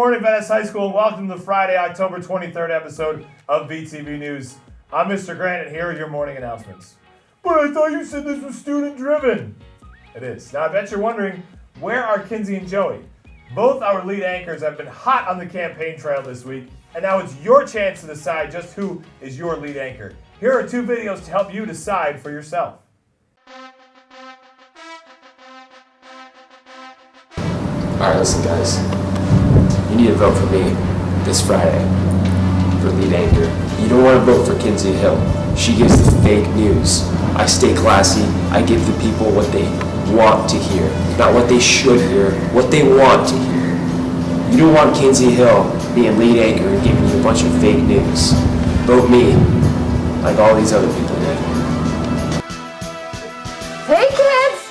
morning, Venice High School, and welcome to the Friday, October 23rd episode of VTV News. I'm Mr. Grant, and here are your morning announcements. But I thought you said this was student-driven. It is. Now, I bet you're wondering, where are Kinsey and Joey? Both our lead anchors have been hot on the campaign trail this week, and now it's your chance to decide just who is your lead anchor. Here are 2 videos to help you decide for yourself. Alright, listen guys, you need to vote for me this Friday for lead anchor. You don't want to vote for Kinsey Hill. She gives the fake news. I stay classy, I give the people what they want to hear, not what they should hear, what they want to hear. You don't want Kinsey Hill being lead anchor and giving you a bunch of fake news. Vote me, like all these other people did. Hey kids!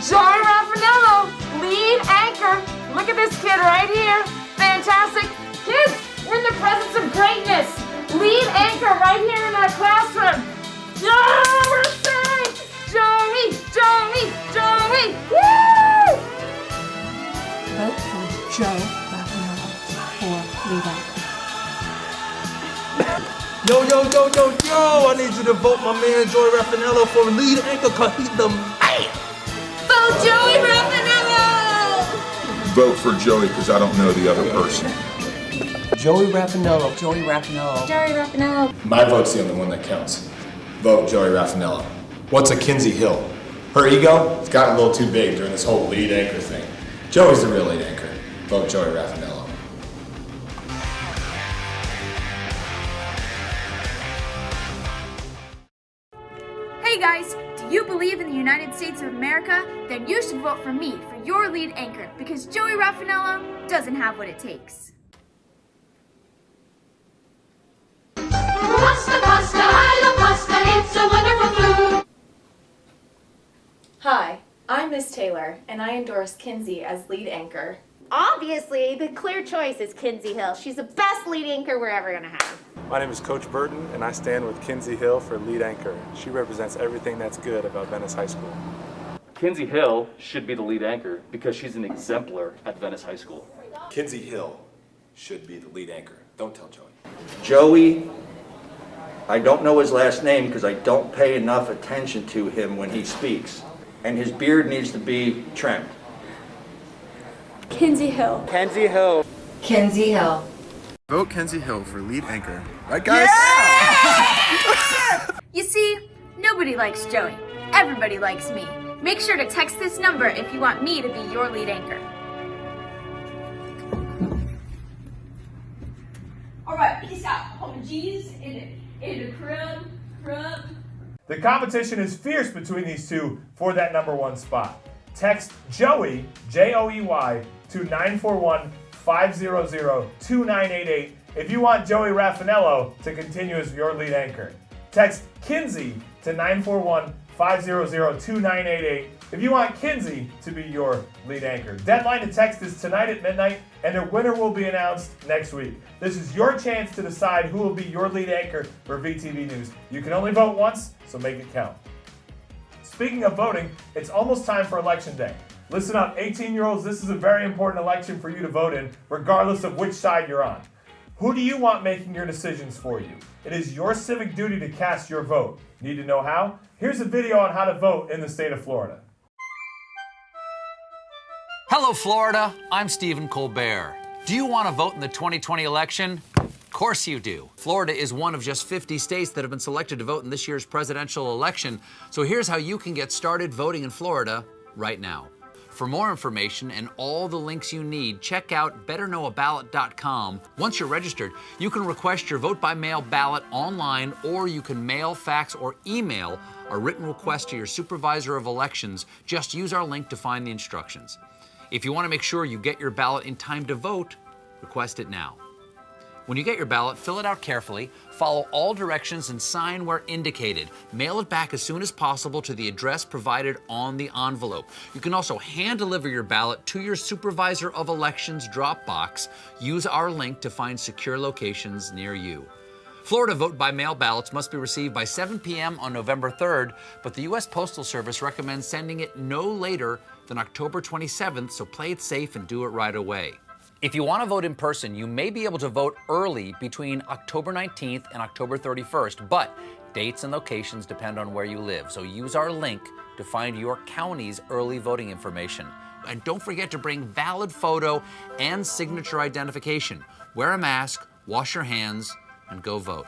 Joey Raffanello, lead anchor. Look at this kid right here. Fantastic. Kids, we're in the presence of greatness. Lead anchor right here in our classroom. Yeah, we're saying Joey, Joey, Joey. Woo! Vote for Joe Raffanello for lead anchor. Yo, I need you to vote my man Joey Raffanello for lead anchor because he's the man. Vote Joey Raffanello! Vote for Joey because I don't know the other person. Joey Raffanello. Joey Raffanello. Joey Raffanello. My vote's the only one that counts. Vote Joey Raffanello. What's a Kinsey Hill? Her ego? It's gotten a little too big during this whole lead anchor thing. Joey's the real lead anchor. Vote Joey Raffanello. Hey guys, do you believe in the United States of America? Then you should vote for me for your lead anchor because Joey Raffanello doesn't have what it takes. Pasta, pasta, I love pasta, it's a wonderful food. Hi, I'm Miss Taylor, and I endorse Kinsey as lead anchor. Obviously, the clear choice is Kinsey Hill. She's the best lead anchor we're ever gonna have. My name is Coach Burton, and I stand with Kinsey Hill for lead anchor. She represents everything that's good about Venice High School. Kinsey Hill should be the lead anchor because she's an exemplar at Venice High School. Kinsey Hill should be the lead anchor. Don't tell Joey. Joey, I don't know his last name because I don't pay enough attention to him when he speaks. And his beard needs to be trimmed. Kinsey Hill. Kinsey Hill. Kinsey Hill. Vote Kinsey Hill for lead anchor. Right, guys? You see, nobody likes Joey. Everybody likes me. Make sure to text this number if you want me to be your lead anchor. Alright, he's got home G's in the crib. The competition is fierce between these two for that number 1 spot. Text Joey, Joey, to 941-500-2988 if you want Joey Raffanello to continue as your lead anchor. Text Kinsey to 941-500-2988 if you want Kinsey to be your lead anchor. Deadline to text is tonight at midnight, and the winner will be announced next week. This is your chance to decide who will be your lead anchor for VTV News. You can only vote once, so make it count. Speaking of voting, it's almost time for Election Day. Listen up, 18-year-olds, this is a very important election for you to vote in, regardless of which side you're on. Who do you want making your decisions for you? It is your civic duty to cast your vote. Need to know how? Here's a video on how to vote in the state of Florida. Hello, Florida. I'm Stephen Colbert. Do you want to vote in the 2020 election? Of course you do. Florida is one of just 50 states that have been selected to vote in this year's presidential election. So here's how you can get started voting in Florida right now. For more information and all the links you need, check out betterknowaballot.com. Once you're registered, you can request your vote-by-mail ballot online, or you can mail, fax, or email a written request to your supervisor of elections. Just use our link to find the instructions. If you want to make sure you get your ballot in time to vote, request it now. When you get your ballot, fill it out carefully, follow all directions, and sign where indicated. Mail it back as soon as possible to the address provided on the envelope. You can also hand-deliver your ballot to your Supervisor of Elections drop box. Use our link to find secure locations near you. Florida vote-by-mail ballots must be received by 7 p.m. on November 3rd, but the U.S. Postal Service recommends sending it no later than October 27th, so play it safe and do it right away. If you want to vote in person, you may be able to vote early between October 19th and October 31st, but dates and locations depend on where you live. So use our link to find your county's early voting information. And don't forget to bring valid photo and signature identification. Wear a mask, wash your hands, and go vote.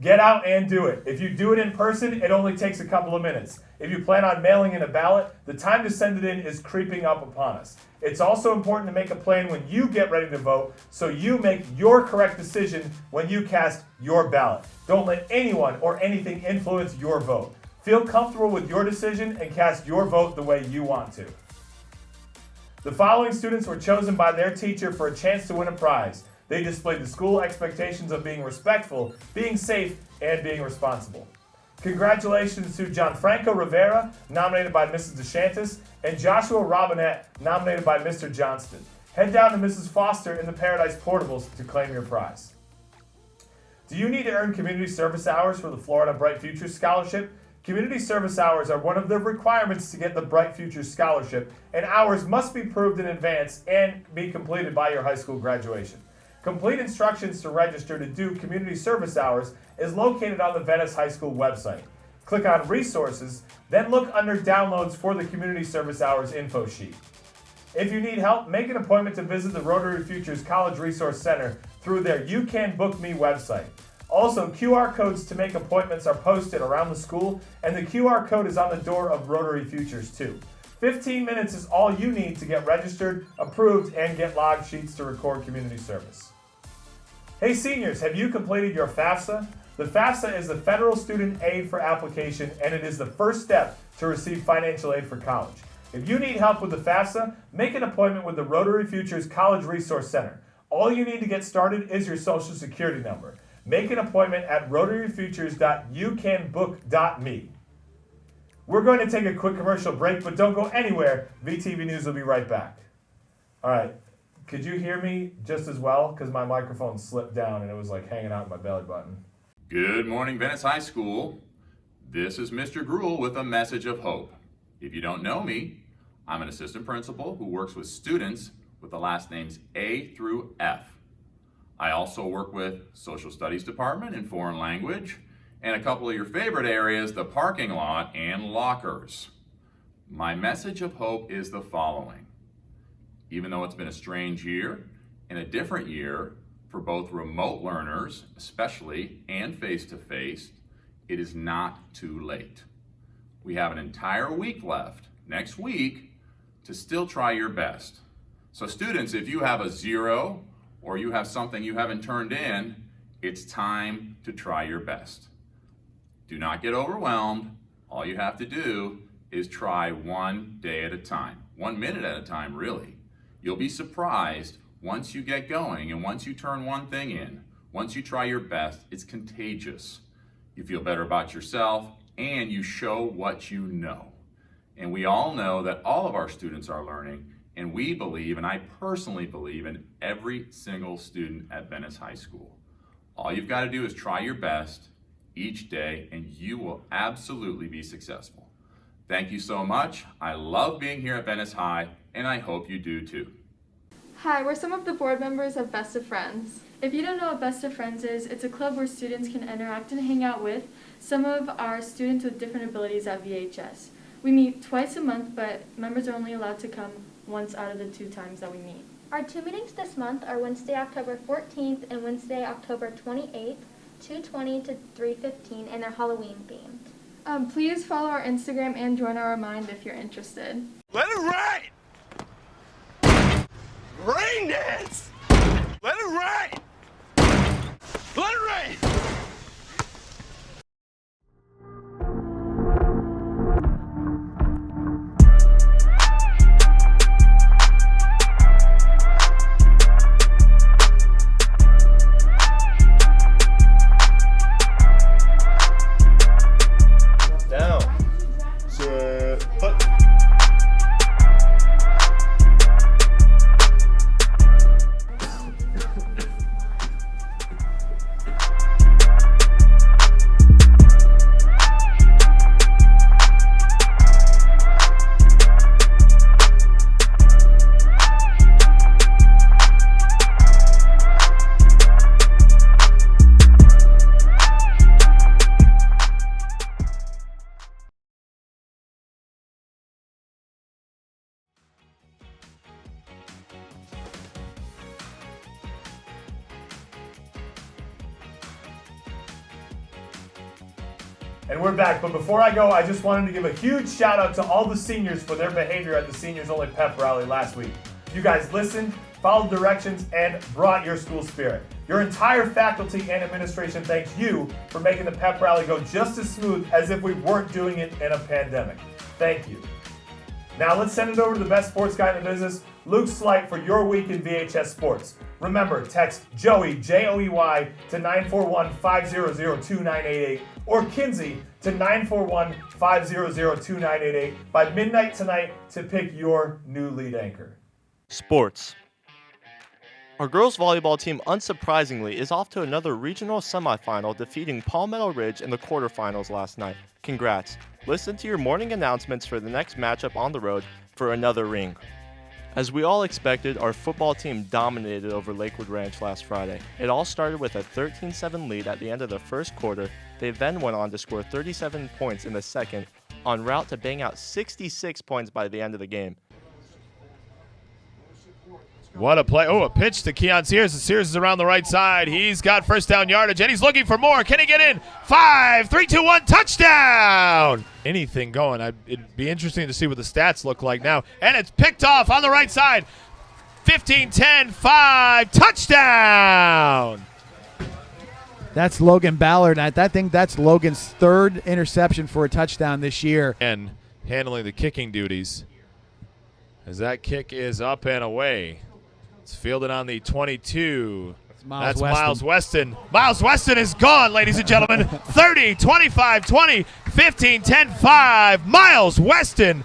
Get out and do it. If you do it in person, it only takes a couple of minutes. If you plan on mailing in a ballot, the time to send it in is creeping up upon us. It's also important to make a plan when you get ready to vote so you make your correct decision when you cast your ballot. Don't let anyone or anything influence your vote. Feel comfortable with your decision and cast your vote the way you want to. The following students were chosen by their teacher for a chance to win a prize. They displayed the school expectations of being respectful, being safe, and being responsible. Congratulations to Gianfranco Rivera, nominated by Mrs. DeShantis, and Joshua Robinette, nominated by Mr. Johnston. Head down to Mrs. Foster in the Paradise Portables to claim your prize. Do you need to earn community service hours for the Florida Bright Futures Scholarship? Community service hours are one of the requirements to get the Bright Futures Scholarship, and hours must be proved in advance and be completed by your high school graduation. Complete instructions to register to do community service hours is located on the Venice High School website. Click on Resources, then look under Downloads for the Community Service Hours info sheet. If you need help, make an appointment to visit the Rotary Futures College Resource Center through their You Can Book Me website. Also, QR codes to make appointments are posted around the school, and the QR code is on the door of Rotary Futures too. 15 minutes is all you need to get registered, approved, and get log sheets to record community service. Hey seniors, have you completed your FAFSA? The FAFSA is the Federal Student Aid for Application, and it is the first step to receive financial aid for college. If you need help with the FAFSA, make an appointment with the Rotary Futures College Resource Center. All you need to get started is your social security number. Make an appointment at rotaryfutures.youcanbook.me. We're going to take a quick commercial break, but don't go anywhere. VTV News will be right back. All right. Could you hear me just as well? Because my microphone slipped down and it was like hanging out in my belly button. Good morning, Venice High School. This is Mr. Gruhl with a message of hope. If you don't know me, I'm an assistant principal who works with students with the last names A through F. I also work with Social Studies Department and Foreign Language, and a couple of your favorite areas, the parking lot and lockers. My message of hope is the following. Even though it's been a strange year and a different year for both remote learners, especially, and face-to-face, it is not too late. We have an entire week left, next week, to still try your best. So students, if you have a 0 or you have something you haven't turned in, it's time to try your best. Do not get overwhelmed. All you have to do is try one day at a time, 1 minute at a time, really. You'll be surprised once you get going and once you turn one thing in, once you try your best, it's contagious. You feel better about yourself and you show what you know. And we all know that all of our students are learning, and we believe, and I personally believe, in every single student at Venice High School. All you've got to do is try your best each day and you will absolutely be successful. Thank you so much. I love being here at Venice High, and I hope you do too. Hi, we're some of the board members of Best of Friends. If you don't know what Best of Friends is, it's a club where students can interact and hang out with some of our students with different abilities at VHS. We meet twice a month, but members are only allowed to come once out of the 2 times that we meet. Our 2 meetings this month are Wednesday, October 14th and Wednesday, October 28th, 2:20 to 3:15, and they're Halloween themed. Please follow our Instagram and join our Remind if you're interested. Let it rain! Rain dance! Let it rain! Let it rain! And we're back, but before I go, I just wanted to give a huge shout out to all the seniors for their behavior at the Seniors Only Pep Rally last week. You guys listened, followed directions, and brought your school spirit. Your entire faculty and administration thanks you for making the Pep Rally go just as smooth as if we weren't doing it in a pandemic. Thank you. Now let's send it over to the best sports guy in the business, Luke Slight, for your week in VHS Sports. Remember, text Joey, Joey, to 941-500-2988 or Kinsey to 941-500-2988 by midnight tonight to pick your new lead anchor. Sports. Our girls volleyball team, unsurprisingly, is off to another regional semifinal, defeating Palmetto Ridge in the quarterfinals last night. Congrats. Listen to your morning announcements for the next matchup on the road for another ring. As we all expected, our football team dominated over Lakewood Ranch last Friday. It all started with a 13-7 lead at the end of the first quarter. They then went on to score 37 points in the second, en route to bang out 66 points by the end of the game. What a play. Oh, a pitch to Keon Sears. Sears is around the right side. He's got first down yardage, and he's looking for more. Can he get in? 5, 3, 2, 1, touchdown! Anything going. It'd be interesting to see what the stats look like now. And it's picked off on the right side. 15, 10, 5, touchdown! That's Logan Ballard. I think that's Logan's third interception for a touchdown this year. And handling the kicking duties as that kick is up and away. It's fielded on the 22. That's Miles Weston. Miles Weston is gone, ladies and gentlemen. 30, 25, 20, 15, 10, 5. Miles Weston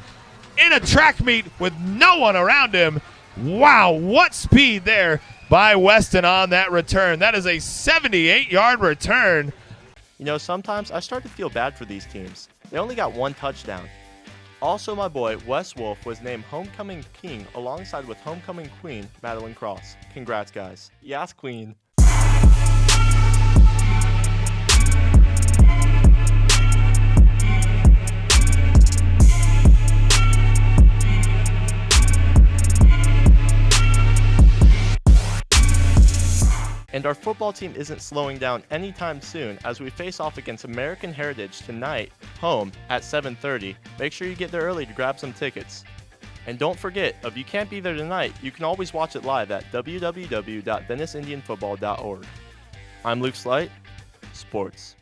in a track meet with no one around him. Wow, what speed there by Weston on that return. That is a 78-yard return. You know, sometimes I start to feel bad for these teams. They only got one touchdown. Also, my boy, Wes Wolf, was named Homecoming King alongside with Homecoming Queen, Madeline Cross. Congrats, guys. Yes, Queen. And our football team isn't slowing down anytime soon as we face off against American Heritage tonight, home at 7:30. Make sure you get there early to grab some tickets. And don't forget, if you can't be there tonight, you can always watch it live at www.venice-indianfootball.org. I'm Luke Slight, Sports.